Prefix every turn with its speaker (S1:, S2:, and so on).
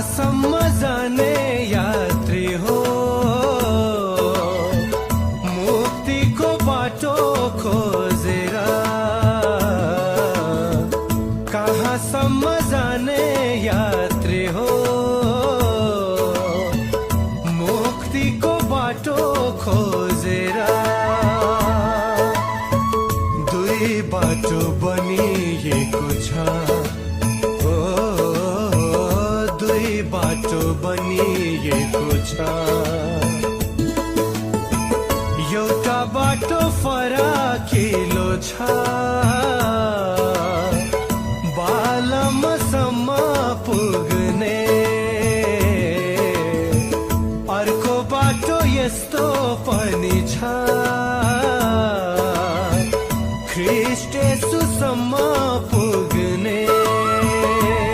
S1: कहाँसम्म जाने यात्री हो, मुक्तिको बाटो खोजेर। कहाँसम्म जाने यात्री हो, मुक्तिको बाटो खोजेर। दुई बाटो बनिएको छ, बाटो बनिएको छ। एउटा बाटो फराकिलो छ,